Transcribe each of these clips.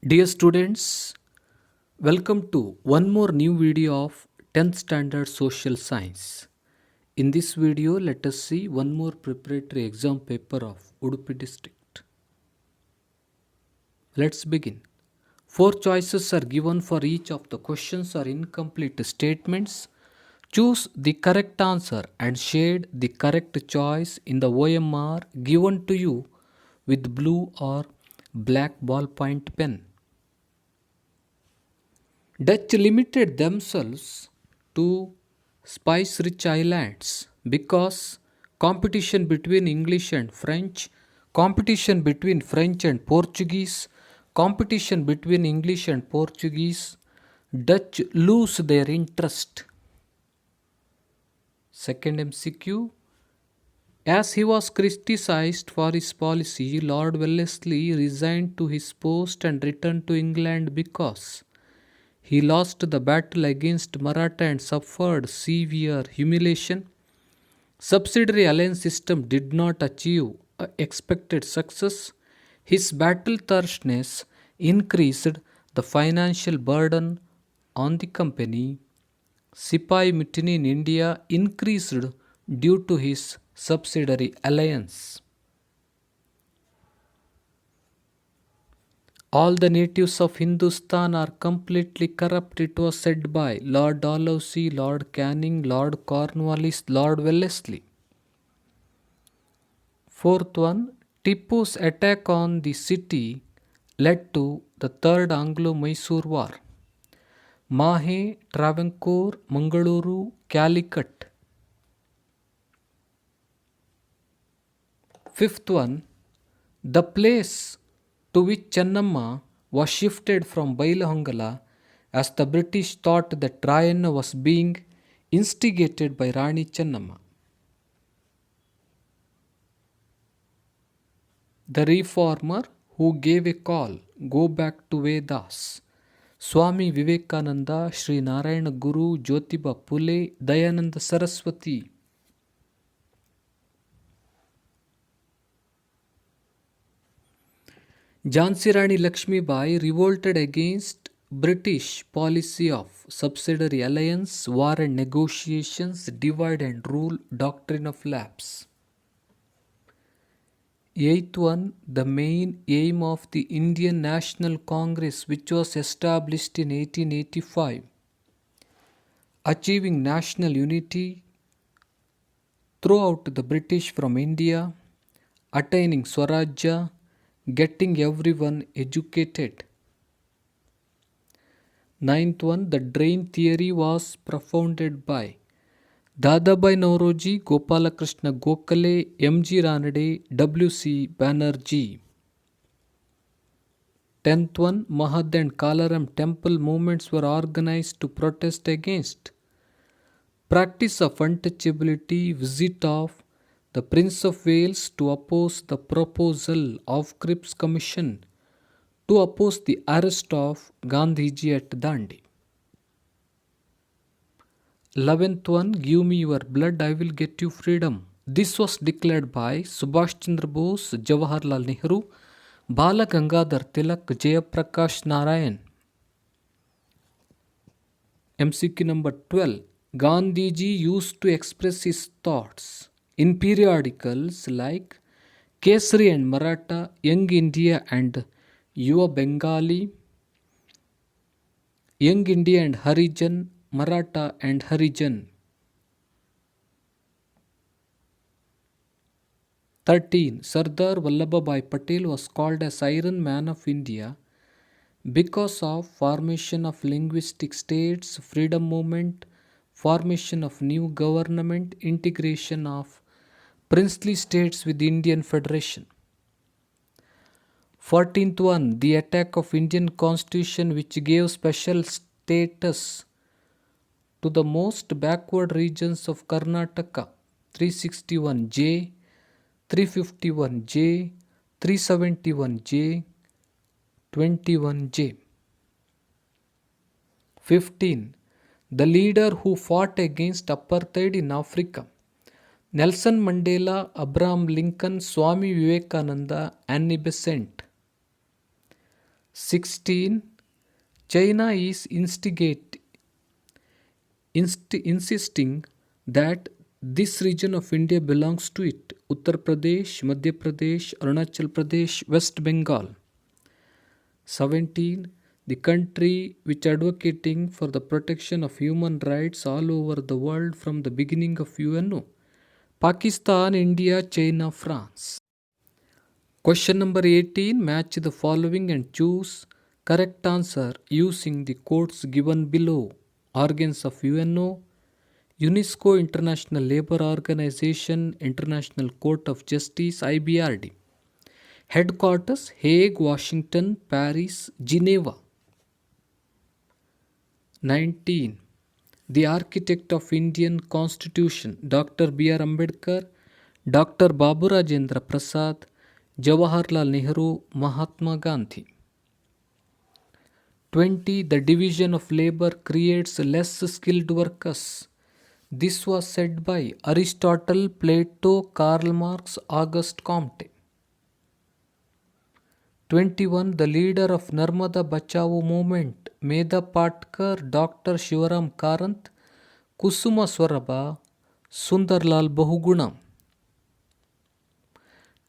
Dear students, welcome to one more new video of 10th standard social science. In this video, let us see one more preparatory exam paper of Udupi district. Let's begin. Four choices are given for each of the questions or incomplete statements. Choose the correct answer and shade the correct choice in the OMR given to you with blue or black ballpoint pen. Dutch limited themselves to spice-rich islands because competition between English and French, competition between French and Portuguese, competition between English and Portuguese, Dutch lose their interest. Second MCQ. As he was criticized for his policy, Lord Wellesley resigned to his post and returned to England because he lost the battle against Maratha and suffered severe humiliation. Subsidiary alliance system did not achieve expected success. His battle thirstiness increased the financial burden on the company. Sipai mutiny in India increased due to his subsidiary alliance. All the natives of Hindustan are completely corrupt, it was said by Lord Dalhousie, Lord Canning, Lord Cornwallis, Lord Wellesley. Fourth one, Tipu's attack on the city led to the Third Anglo-Mysore War. Mahe, Travancore, Mangaluru, Calicut. Fifth one, the place to which Chennamma was shifted from Bailahongala as the British thought that Rayana was being instigated by Rani Chennamma. The reformer who gave a call, go back to Vedas. Swami Vivekananda, Sri Narayana Guru, Jyotiba Phule, Dayananda Saraswati. Jhansi Rani Lakshmi Bai revolted against British policy of subsidiary alliance, war and negotiations, divide and rule, doctrine of lapse. Eighth one, the main aim of the Indian National Congress, which was established in 1885, achieving national unity throughout the British from India, attaining Swarajya, getting everyone educated. Ninth one, the drain theory was propounded by Dadabhai Naoroji, Gopalakrishna Gokhale, M.G. Ranade, W.C. Banerjee. 10th one, Mahad and Kalaram temple movements were organized to protest against practice of untouchability, visit of the Prince of Wales to oppose the proposal of Cripps Commission to oppose the arrest of Gandhiji at Dandi. 11th one, give me your blood, I will get you freedom. This was declared by Subhash Chandra Bose, Jawaharlal Nehru, Bala Gangadhar Tilak, Jayaprakash Narayan. MCQ number 12. Gandhiji used to express his thoughts in periodicals like Kesari and Maratha, Young India and Yuva Bengali, Young India and Harijan, Maratha and Harijan. 13. Sardar Vallabhbhai Patel was called as Iron Man of India because of formation of linguistic states, freedom movement, formation of new government, integration of princely states with Indian Federation. 14th one, the attack of Indian Constitution which gave special status to the most backward regions of Karnataka, 361J, 351J, 371J, 21J. 15. The leader who fought against apartheid in Africa. Nelson Mandela, Abraham Lincoln, Swami Vivekananda, Annie Besant. 16. China is insisting that this region of India belongs to it. Uttar Pradesh, Madhya Pradesh, Arunachal Pradesh, West Bengal. 17. The country which advocating for the protection of human rights all over the world from the beginning of UNO. Pakistan, India, China, France. Question number 18. Match the following and choose correct answer using the quotes given below. Organs of UNO, UNESCO, International Labour Organization, International Court of Justice, IBRD. Headquarters, Hague, Washington, Paris, Geneva. 19. The architect of Indian Constitution, Dr. B.R. Ambedkar, Dr. Babu Rajendra Prasad, Jawaharlal Nehru, Mahatma Gandhi. 20. The division of labor creates less skilled workers. This was said by Aristotle, Plato, Karl Marx, Auguste Comte. 21. The leader of Narmada Bachao movement, Medha Patkar, Dr. Shivaram Karanth, Kusuma Swaraba, Sundarlal Bahuguna.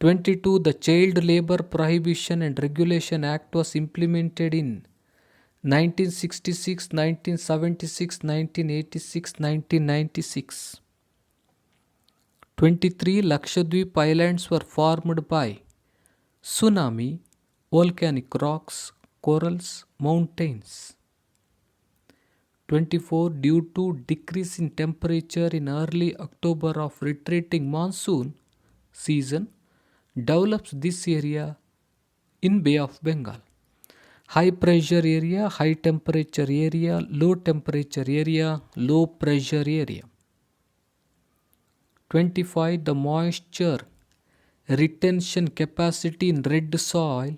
22. The Child Labour Prohibition and Regulation Act was implemented in 1966, 1976, 1986, 1996. 23. Lakshadweep Islands were formed by tsunami, volcanic rocks, corals, mountains. 24. Due to decrease in temperature in early October of retreating monsoon season, develops this area in Bay of Bengal. High pressure area, high temperature area, low temperature area, low pressure area. 25. The moisture retention capacity in red soil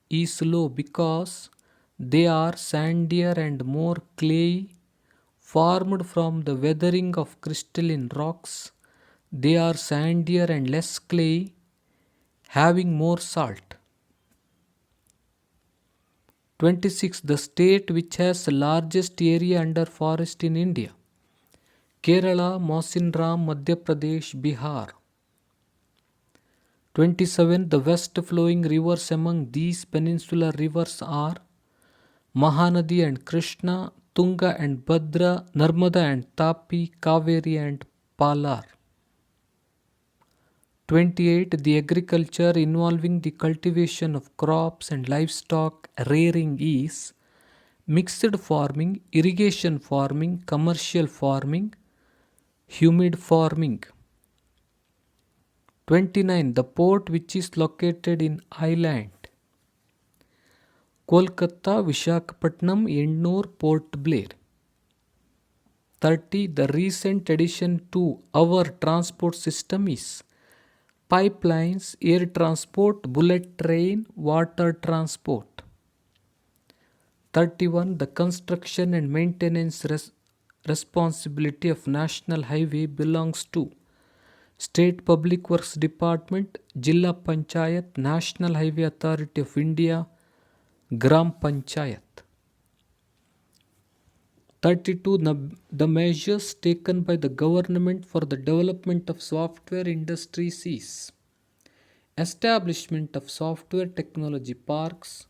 is low because they are sandier and more clayey, formed from the weathering of crystalline rocks. They are sandier and less clayey, having more salt. 26. The state which has the largest area under forest in India. Kerala, Mausinram, Madhya Pradesh, Bihar. 27. The west flowing rivers among these peninsular rivers are Mahanadi and Krishna, Tunga and Bhadra, Narmada and Tapi, Kaveri and Palar. 28. The agriculture involving the cultivation of crops and livestock rearing is mixed farming, irrigation farming, commercial farming, humid farming. 29. The port which is located in island. Kolkata, Vishakhapatnam, Ennore, Port Blair. 30. The recent addition to our transport system is pipelines, air transport, bullet train, water transport. 31. The construction and maintenance responsibility of National Highway belongs to State Public Works Department, Jilla Panchayat, National Highway Authority of India, Gram Panchayat. 32. The measures taken by the government for the development of software industries is establishment of software technology parks,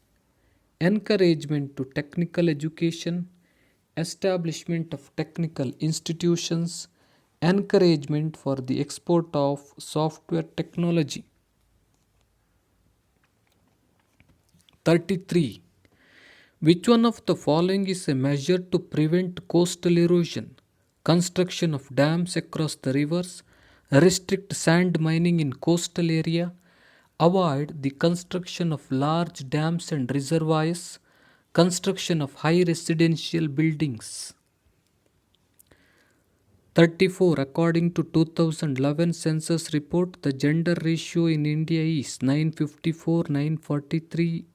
encouragement to technical education, establishment of technical institutions, encouragement for the export of software technology. 33. Which one of the following is a measure to prevent coastal erosion? Construction of dams across the rivers, restrict sand mining in coastal area, avoid the construction of large dams and reservoirs, construction of high residential buildings. 34. According to 2011 census report, the gender ratio in India is 954, 943,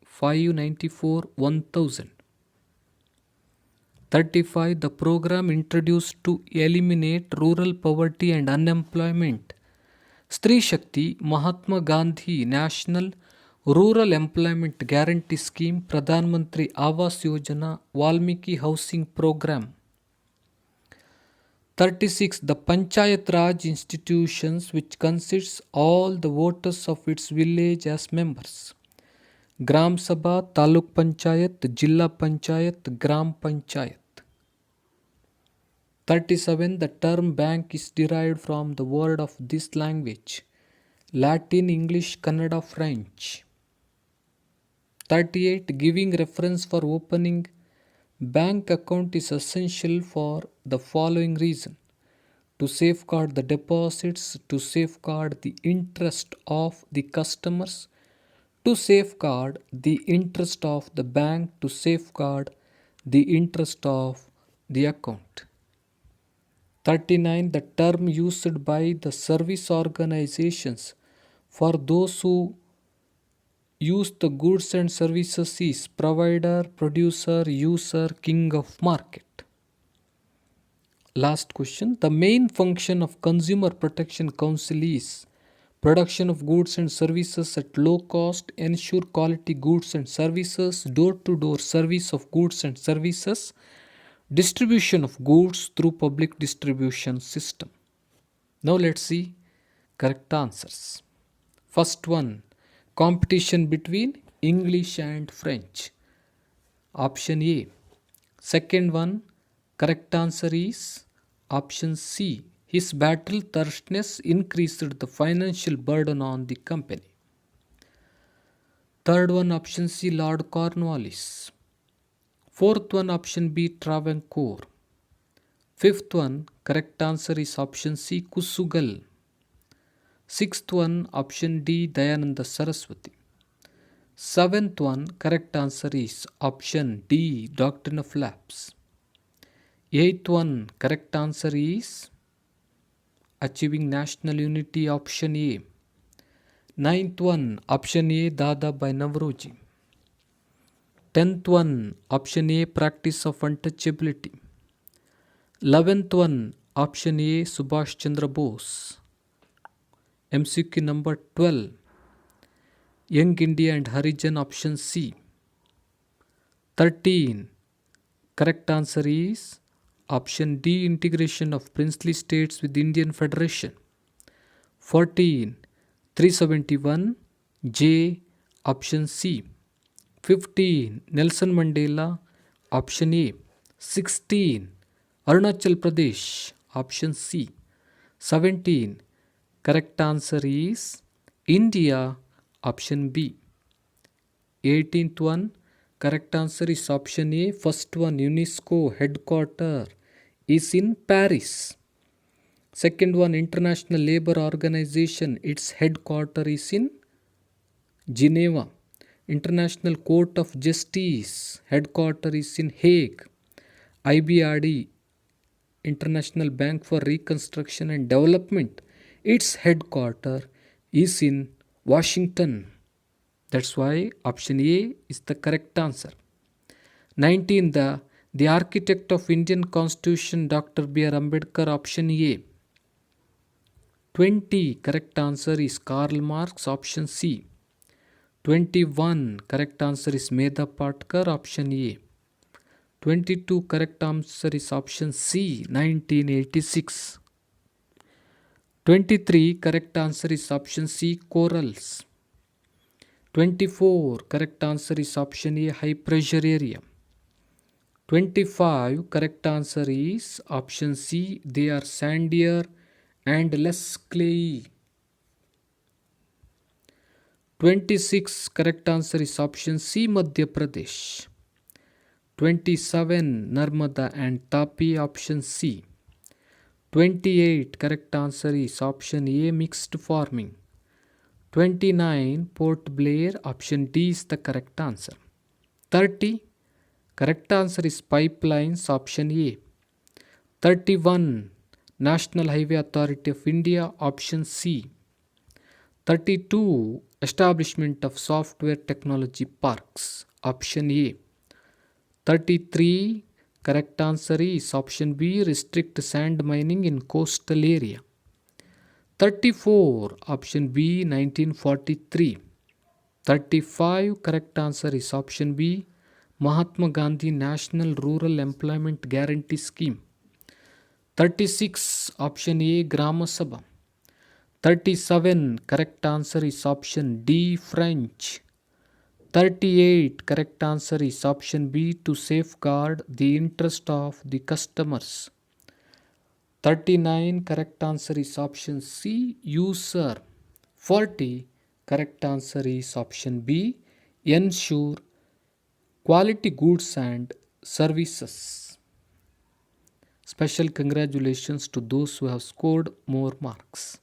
594, 1000. 35. The program introduced to eliminate rural poverty and unemployment. Stree Shakti, Mahatma Gandhi National Rural Employment Guarantee Scheme, Pradhan Mantri Awas Yojana, Valmiki Housing Program. 36. The Panchayat Raj institutions which consists all the voters of its village as members. Gram Sabha, Taluk Panchayat, Jilla Panchayat, Gram Panchayat. 37. The term bank is derived from the word of this language: Latin, English, Kannada, French. 38. Giving reference for opening bank account is essential for the following reason: to safeguard the deposits, to safeguard the interest of the customers, to safeguard the interest of the bank, to safeguard the interest of the account. 39. The term used by the service organizations for those who use the goods and services is provider, producer, user, king of market. Last question. The main function of Consumer Protection Council is production of goods and services at low cost, ensure quality goods and services, door-to-door service of goods and services, distribution of goods through public distribution system. Now let's see correct answers. First one, competition between English and French. Option A. Second one, correct answer is option C. His battle thirstiness increased the financial burden on the company. Third one, option C, Lord Cornwallis. Fourth one, option B, Travancore. Fifth one, correct answer is option C, Kusugal. Sixth one, option D, Dayananda Saraswati. Seventh one, correct answer is option D, Doctrine of Lapse. Eighth one, correct answer is Achieving National Unity, option A. Ninth one, option A, Dada by Navroji. 10th one, option A, Practice of Untouchability. 11th one, option A, Subhash Chandra Bose. MCQ number 12, Young India and Harijan, option C. 13, correct answer is option D, Integration of princely states with Indian Federation. 14, 371, J, option C. 15, Nelson Mandela, option A. 16, Arunachal Pradesh, option C. 17, correct answer is India, option B. 18th one, correct answer is option A. First one, UNESCO headquarter is in Paris. Second one, International Labour Organization, its headquarter is in Geneva. International Court of Justice, headquarter is in Hague. IBRD, International Bank for Reconstruction and Development, its headquarter is in Washington. That's why option A is the correct answer. 19. The architect of Indian Constitution, Dr. B.R. Ambedkar, option A. 20. Correct answer is Karl Marx, option C. 21. Correct answer is Medha Patkar, option A. 22. Correct answer is option C, 1986. 23. Correct answer is option C, corals. 24. Correct answer is option A, high pressure area. 25. Correct answer is option C, they are sandier and less clayey. 26. Correct answer is option C, Madhya Pradesh. 27. Narmada and Tapi, option C. 28. Correct answer is option A, mixed farming. 29. Port Blair, option D is the correct answer. 30. Correct answer is pipelines, option A. 31. National Highway Authority of India, option C. 32. Establishment of software technology parks, option A. 33. Correct answer is option B, restrict sand mining in coastal area. 34. Option B, 1943. 35, correct answer is option B, Mahatma Gandhi National Rural Employment Guarantee Scheme. 36, option A, Grama Sabha. 37, correct answer is option D, French. 38, correct answer is option B, to safeguard the interest of the customers. 39, correct answer is option C, user. 40, correct answer is option B, ensure quality goods and services. Special congratulations to those who have scored more marks.